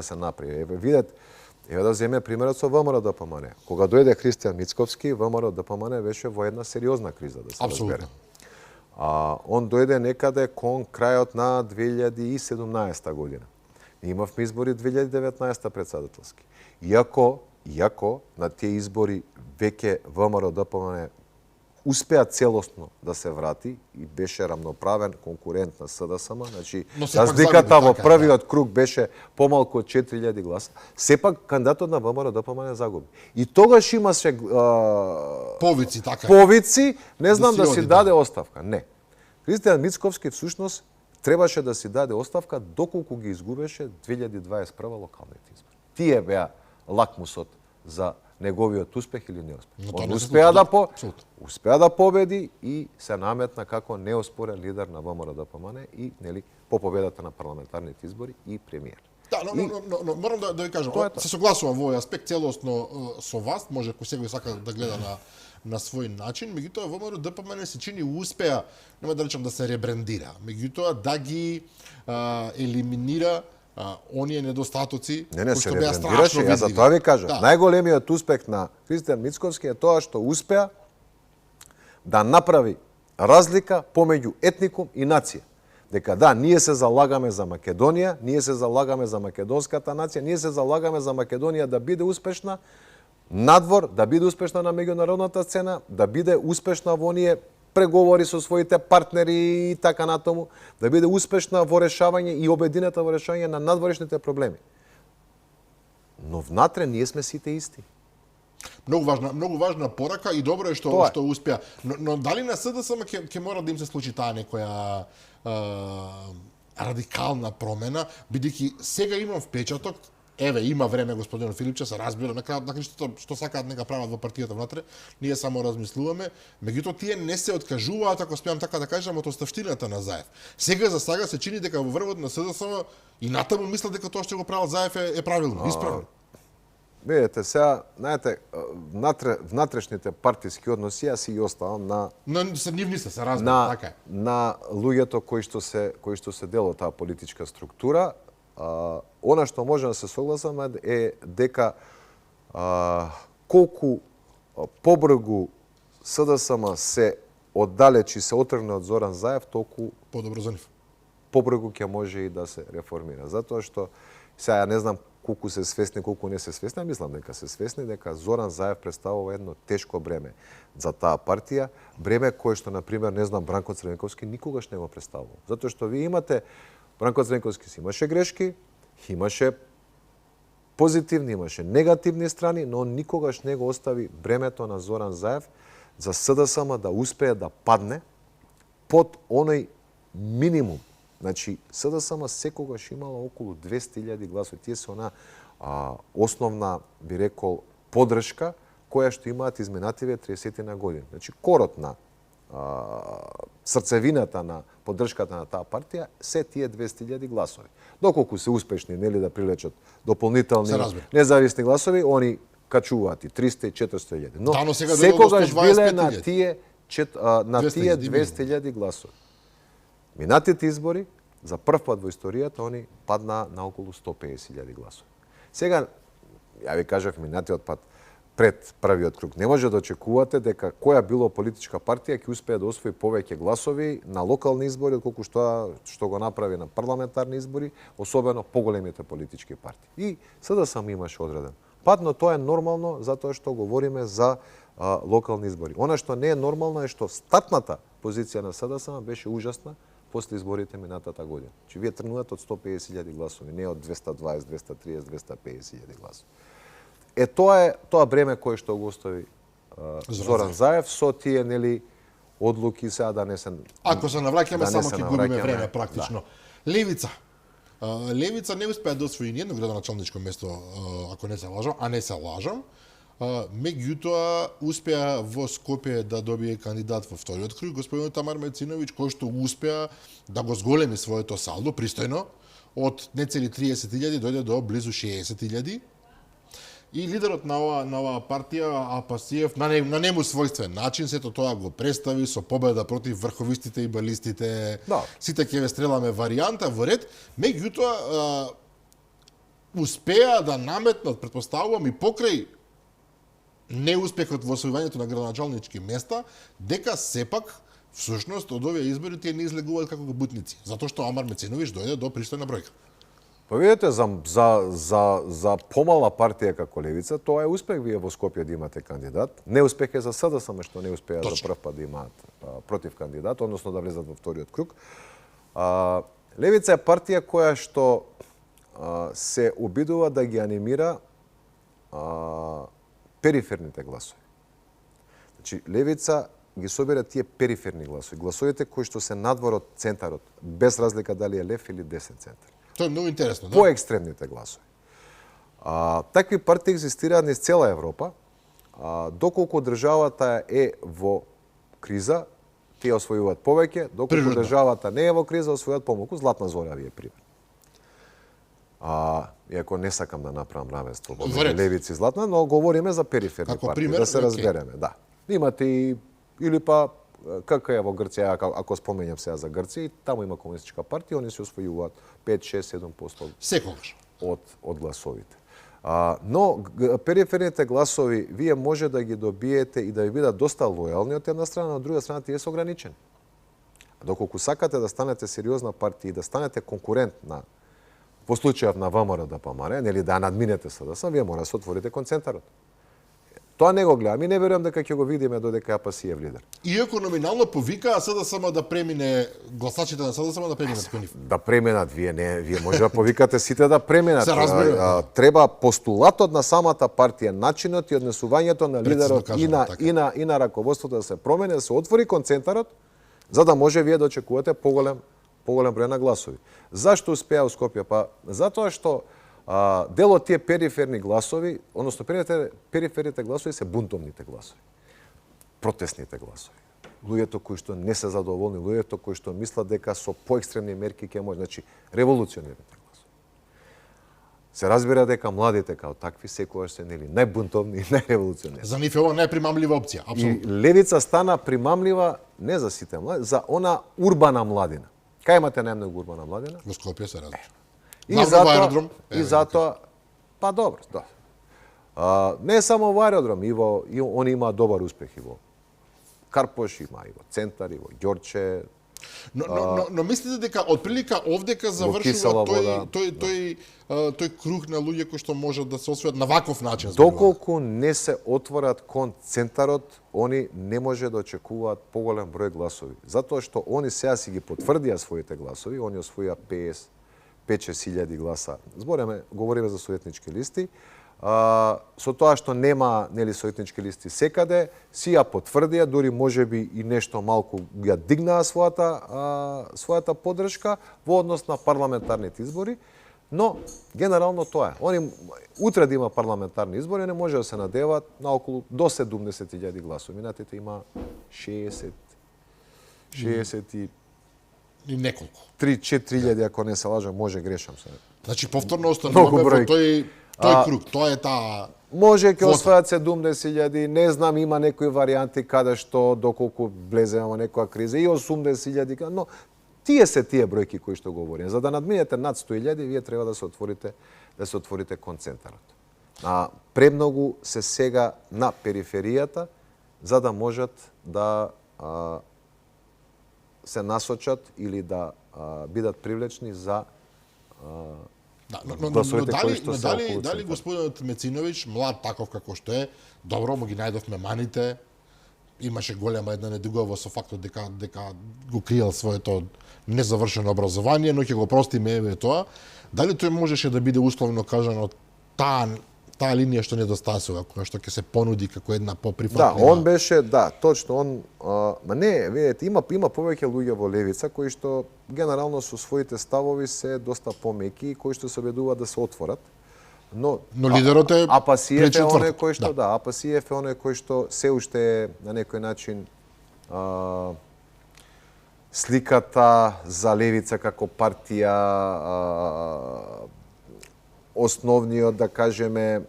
се направи. Еве видете, еве да земе примерот со ВМРО-ДПМН. Кога дојде Христијан Мицковски, ВМРО-ДПМН беше во една сериозна криза, да се разбере. Он дојде некаде кон крајот на 2017 година. Имавме избори 2019 председателски. Иако на тие избори веќе ВМРО-ДПМН успеа целосно да се врати и беше рамноправен конкурент на СДСМ, значи разликата во првиот круг беше помалку од 4000 гласа, сепак кандидатот на ВМРО-ДПМН загуби. И тогаш имаше повици, не знам да си даде оставка. Не. Христијан Мицковски всушност требаше да си даде оставка доколку ги изгубеше 2021 локалните избори. Тие беа лакмусот за неговиот успех или неуспех. Он успеа да победи и се наметна како неоспорен лидер на ВМРО-ДПМН и нели по победата на парламентарните избори и премиер. Да, но морам да ви кажам, се согласувам во овој аспект целосно со вас, може кој секој сака да гледа на свој начин, меѓутоа ВМРО-ДПМН се чини успеа, нема да речам да се ребрандира, меѓутоа да ги елиминира оние недостатоци кои што беа страшно видливи. За тоа ви кажам, најголемиот успех на Христијан Мицковски е тоа што успеа да направи разлика помеѓу етникум и нација. Дека да, ние се залагаме за Македонија, ние се залагаме за македонската нација, ние се залагаме за Македонија да биде успешна надвор, да биде успешна на меѓународната сцена, да биде успешна во оние преговори со своите партнери и така натаму, да биде успешна во решавање и обединета во решавање на надворешните проблеми. Но внатре ние сме сите исти. Многу важна порака и добро е што успеа. Но дали на СДСМ ќе мора да им се случи таа некоја радикална промена, бидејќи сега имам впечаток, еве има време господин Филипче се разбира на крајот што сакаат нека прават во партијата внатре, ние само размислуваме, меѓутоа тие не се откажуваат, ако спеам така да кажам, од оставштината на Заев. Сега за сега се чини дека во врвот на СДСМ и натаму мислат дека тоа што го правил Заев е правилно, исправно. Видете, сега, знаете, внатрешните партиски односи јас си ги оставам на нивни се разбира, така е. На луѓето кои што се дел од таа политичка структура. Она што може да се согласам е дека колку побргу СДСМ се оддалечи, се отргне од Зоран Заев, толку подобро за нив. Побргу ќе може и да се реформира. Затоа што сега не знам колку се свесни, колку не се свесни, мислам дека се свесни дека Зоран Заев представува едно тешко бреме за таа партија, бреме кое што на пример не знам Бранко Црвенковски никогаш не го представувал. Затоа што вие имате Бранко Црвенковски си имаше грешки, имаше позитивни, имаше негативни страни, но он никогаш не го остави бремето на Зоран Заев за СДСМ да успее да падне под оној минимум. Значи, СДСМ секогаш имала околу 200.000 гласови. Тие се она основна, би рекол, подршка која што имаат изминативе 30 на години. Значи, корот на срцевината на поддршката на таа партија се тие 200.000 гласови. Доколку се успешни нели да привлечат дополнителни независни гласови, они качуваат и 300 и 400.000. Но секогаш биле на тие 200.000 гласови. Минатите избори за прв пат во историјата они паднаа на околу 150.000 гласови. Сега ја ви кажав минатиот пат пред првиот круг. Не може да очекувате дека која било политичка партија ќе успее да освои повеќе гласови на локални избори отколку што го направи на парламентарни избори, особено поголемите политички партии. И СДСМ имаше одреден пат, но тоа е нормално затоа што говориме за локални избори. Она што не е нормално е што стартната позиција на СДСМ беше ужасна после изборите минатата година. Че вие тргнувате од 150.000 гласови, не од 220, 230, 250.000 гласови. Тоа бреме кое што го остави Зоран Заев со тие нели одлуки сега да не се ако се навраќаме само ќе губиме време практично. Да. Левица не успеа да освои ни едно градоначалничко место, ако не се лажам, Меѓутоа успеа во Скопје да добие кандидат во вториот круг, господин Тамар Мециновиќ, кој што успеа да го зголеми своето салдо пристојно, од нецели 30.000 дојде до близу 60.000. И лидерот на оваа партија, Апасиев, на нему својствен начин, сето тоа го представи со победа против врховистите и балистите, сите ќе ве стреламе варијанта во ред, меѓутоа успеа да наметнат, претпоставувам, и покрај неуспехот во освојувањето на градоначалнички места, дека сепак всушност од овие избори тие не излегуваат како бутници, затоа што Амар Мециновиќ дојде до пристојна бројка. Па видите, за помала партија како Левица, тоа е успех вие во Скопје да имате кандидат. Неуспех е за СДСМ што не успеа за прв пат да имаат против кандидат, односно да влезат во вториот круг. Левица е партија која што се обидува да ги анимира периферните гласови. Значи, Левица ги собира тие периферни гласови, гласовите кои што се надвор од центарот, без разлика дали е лев или десен центар. Тоа е многу интересно, да? Поекстремните гласови. Такви партии екзистираат низ цела Европа, доколку државата е во криза, тие освојуваат повеќе, доколку државата не е во криза, освојуваат помалку. Златна Зора ви е пример. Иако не сакам да направам равенство во Левица и Златна, но говориме за периферни партии, да се разбереме. Да. Имате и или па КК е во Грција, ако споменјам сега за Грција, таму има комунистичка партија, они се освојуваат 5, 6, 7% секогаш од гласовите. Но периферните гласови вие може да ги добиете и да ви бидат доста лојални од една страна, од друга страна тие се ограничени. Доколку сакате да станете сериозна партија и да станете конкурент на во случајот на ВМРО ДПМН, нели да надминете СДС, вие мора да се отворите кон центарот. Тоа не го гледам и не верувам дека ќе го видиме додека Апасиев лидер. Иако номинално повикаа СДСМ да премине, гласачите на СДСМ да преминат кон нив. Да преминат, вие може да повикате сите да преминат. Се разбира. Треба постулатот на самата партија, начинот и однесувањето на лидерот и на раководството да се промени, да се отвори кон центарот, за да може вие да очекувате поголем број на гласови. Зашто успеа у Скопје? Па затоа што дел од тие периферни гласови, односно периферните гласови се бунтовните гласови, протестните гласови. Луѓето кои што не се задоволни, луѓето кои што мислат дека со поекстремни мерки ќе може, значи револуционерните гласови. Се разбира дека младите као такви секогаш се нели најбунтовни и најреволуционерни. За нив е ова најпримамлива опција, апсолутно. И Левица стана примамлива не за сите млади, за она урбана младина. Кај имате најмногу урбана младина? Во Скопје се разбира. И затоа, па добро, да. Не само во аеродром, они имаат добар успех и во Карпош, има и во Центар, и во Ѓорче. Но мислите дека отприлика овдека завршува тој круг на луѓе кои што можат да се освојат на ваков начин? Доколку не се отворат кон центарот, они не може да очекуваат поголем број гласови. Затоа што они сега си ги потврдија своите гласови, они освоија 5-6 гласа. Говориме за советнички листи. Со тоа што нема советнички листи секаде, си ја потврдија, дури можеби и нешто малку ја дигнаа својата поддршка во однос на парламентарните избори, но генерално тоа е. Они утре да има парламентарни избори, не може да се надеваат на околу до 70.000 гласови. Минатите има 60 и неколку. 3-4.000, ако не се лажам, може грешам се. Значи повторно остануваме во тој круг, тоа е таа. Може ќе освојат 70.000, не знам, има некои варијанти каде што доколку влеземе во некоја криза и 80.000, но тие се тие бројки кои што говорим. За да надминете над 100.000, вие треба да се отворите кон центарот. Премногу се сега на периферијата за да можат да се насочат или да бидат привлечни за гласовите кои што се околу. Дали господинот Мециновиќ, млад таков како што е, добро му ги најдовме маните, имаше голема една недугова со фактот дека го криел своето незавршено образование, но ќе го простиме еве тоа. Дали тој можеше да биде условно кажано таа линија што недостасува, која што ќе се понуди како една поприфатлива? Да, он беше, точно, видите, има повеќе луѓе во Левица кои што генерално со своите ставови се доста помеки и кои што се обидуваат да се отворат Но лидерот е Апасиев е оној пречетврток, кој што да. Апасиев е оној кој што се уште е на некој начин сликата за левица како партија, основниот, да кажеме,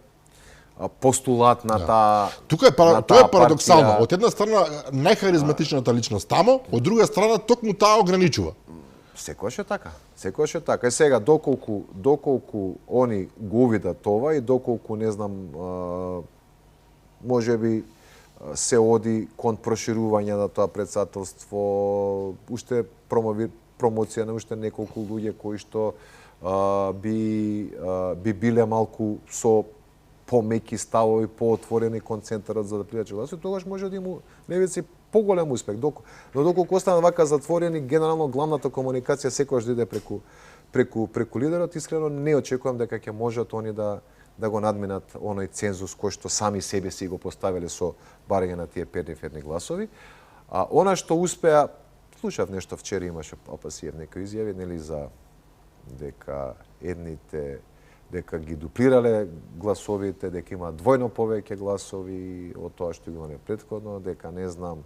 постулат на таа. Тука на тоа таа е парадоксално. партија. Од една страна најхаризматичната личност тамо, од друга страна токму таа ограничува. Секогаш е така. Секогаш е така. И сега доколку они го увидат това и доколку не знам можеби се оди кон проширување на тоа претседателство, уште промоција на уште неколку луѓе кои што би биле малку со помеки ставови, поотворени кон центарот за да привлече гласови, тогаш може да има левици поголем успех. Но доколку останат вака затворени, генерално главната комуникација секогаш да иде преку лидерот, искрено не очекувам дека ќе можат они да го надминат оној цензус кој што сами себе си го поставиле со барање на тие периферни гласови. А она што успеа, слушав нешто вчера, имаше Апасиев некои изјави, нели, за дека дека ги дуплирале гласовите, дека има двојно повеќе гласови од тоа што ги имале претходно, дека не знам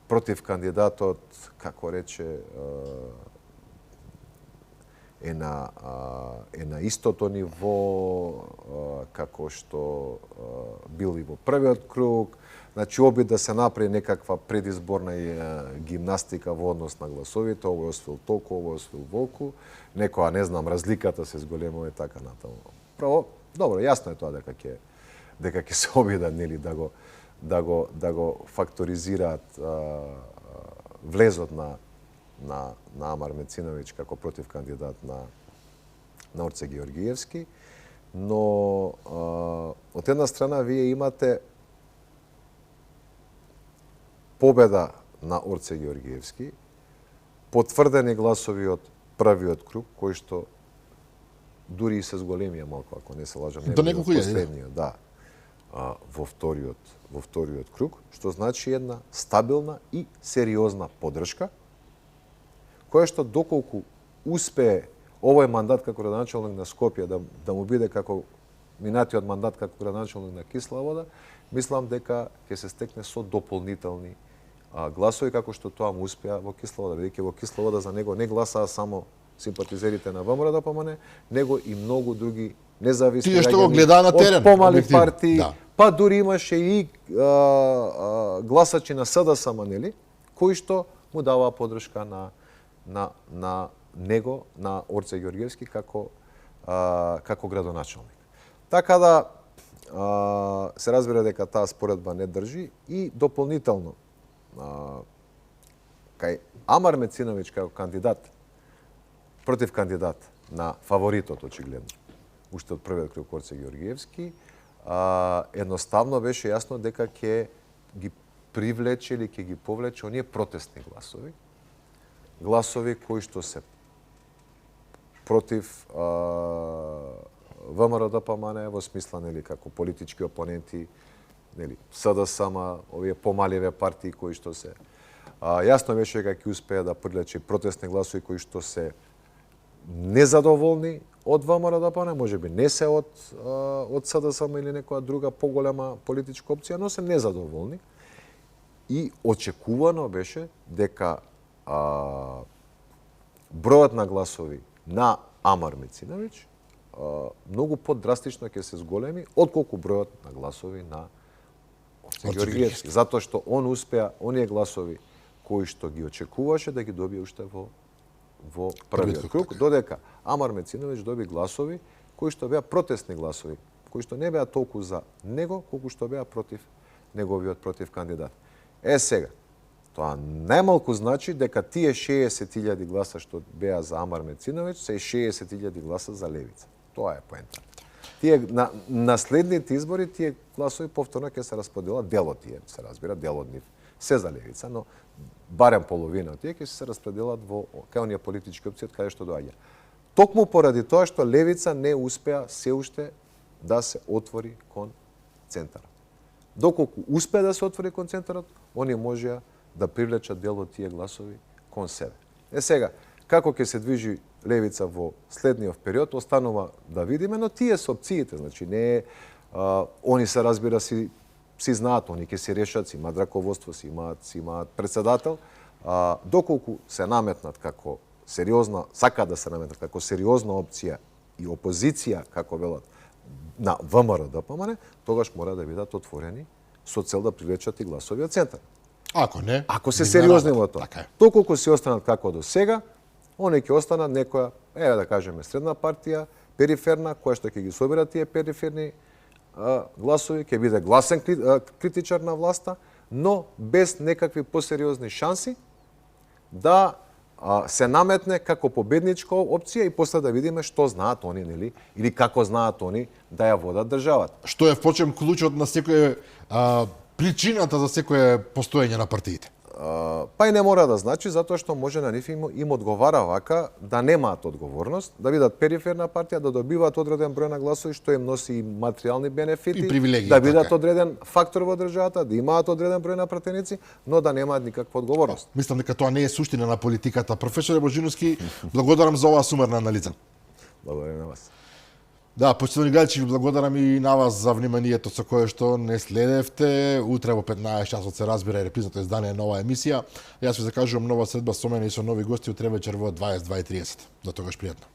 против кандидатот, како рече, е на истото ниво како што бил и во првиот круг. Значи, обид да се направи некаква предизборна гимнастика во однос на гласовите, овој освил толку, овој освил волку, некоја, не знам, разликата се зголемува и така натаму. Право, добро, јасно е тоа дека ќе се обидат, нели, да го факторизираат влезот на Амар Мециновиќ како против кандидат на Орце Георгиевски, но од една страна вие имате победа на Орце Георгиевски, потврдени гласови од првиот круг, кои што дури и се зголемија малку, ако не се лажам, не бил последниот, да, во вториот круг, што значи една стабилна и сериозна поддршка, која што доколку успее овој мандат како градоначалник на Скопје да му биде како минатиот мандат како градоначалник на Кисловода, мислам дека ќе се стекне со дополнителни гласови, како што тоа му успеа во Кисловода, бидејќи во Кисловода за него не гласаа само симпатизерите на ВМРО-ДПМН, него и многу други независни тие што го гледаа на терен, од помали објективно, партии, да. па дури имаше и гласачи на СДСМ, нели, кои што му даваа поддршка на него, на Орце Георгиевски како градоначалник. Така да се разбира дека таа споредба не држи и дополнително кај Амар Мециновиќ како кандидат, против кандидат на фаворитот очигледно, уште од првиот круг Орце Георгиевски, едноставно беше јасно дека ќе ги привлече или ќе ги повлече оние протестни гласови кои што се против ВМРО-ДПМН во смисла, нели, како политички опоненти, нели, СДСМ, овие помаливе партии кои што се јасно беше дека ќе успеа да привлече протестни гласови кои што се незадоволни од ВМРО-ДПМН, можеби не се од СДСМ или некоја друга поголема политичка опција, но се незадоволни. И очекувано беше дека бројот на гласови на Амар Мециновиќ многу подрастично ќе се зголеми отколку бројот на гласови на Орце Георгиевски, затоа што он успеа оние гласови кои што ги очекуваше да ги добие уште во првиот круг, додека Амар Мециновиќ доби гласови кои што беа протестни гласови, кои што не беа толку за него, колку што беа против неговиот против кандидат. Сега, тоа најмалку значи дека тие 60.000 гласа што беа за Амар Мециновиќ се 60.000 гласа за левица. Тоа е поентата. Тие на следните избори тие гласови повторно ќе се распределат, делот тие се разбира, делот нив се за левица, но барем половина од тие ќе се распределат во кај оние политички опции од каде што доаѓа. Токму поради тоа што левица не успеа се уште да се отвори кон центарот. Доколку успеа да се отвори кон центарот, они можеа да привлечат дел од тие гласови кон себе. Сега, Како ќе се движи левица во следниот период останува да видиме, но тие се опциите, значи не е они се разбира си знаат, они ќе се решат, си имаат раководство, си имаат председател, доколку се наметнат како сериозна, сакаат да се наметнат како сериозна опција и опозиција, како велат, на ВМРО ДПМН, тогаш мора да бидат отворени со цел да привлечат и гласови од центар. Ако не, Ако се сериозни во тоа. Така е. Доколку се останат како до сега, они ќе останат некоја, да кажеме, средна партија, периферна, која што ќе ги собира тие периферни гласови, ќе биде гласен критичар на власта, но без некакви посериозни шанси да се наметне како победничка опција и после да видиме што знаат они, нели, или како знаат они да ја водат државата. Што е впрочем клучот на секој причината за секое постоење на партиите? Па и не мора да значи, затоа што може на нив им одговара вака да немаат одговорност, да бидат периферна партија, да добиваат одреден број на гласови, што им носи и материјални бенефити, И привилегии, да бидат така. одреден фактор во државата, да имаат одреден број на пратеници, но да немаат никаква одговорност. Мислам дека тоа не е суштина на политиката. Професоре Божиновски, благодарам за оваа сумарна анализа. Благодарам на вас. Да, почитувани гледачи, ви благодарам и на вас за вниманието со кое што не следевте. Утре во 15 часот се разбира и репризното издание на оваа емисија. Јас ви закажувам нова средба со мене и со нови гости утре вечер во 22:30. До тогаш пријатно.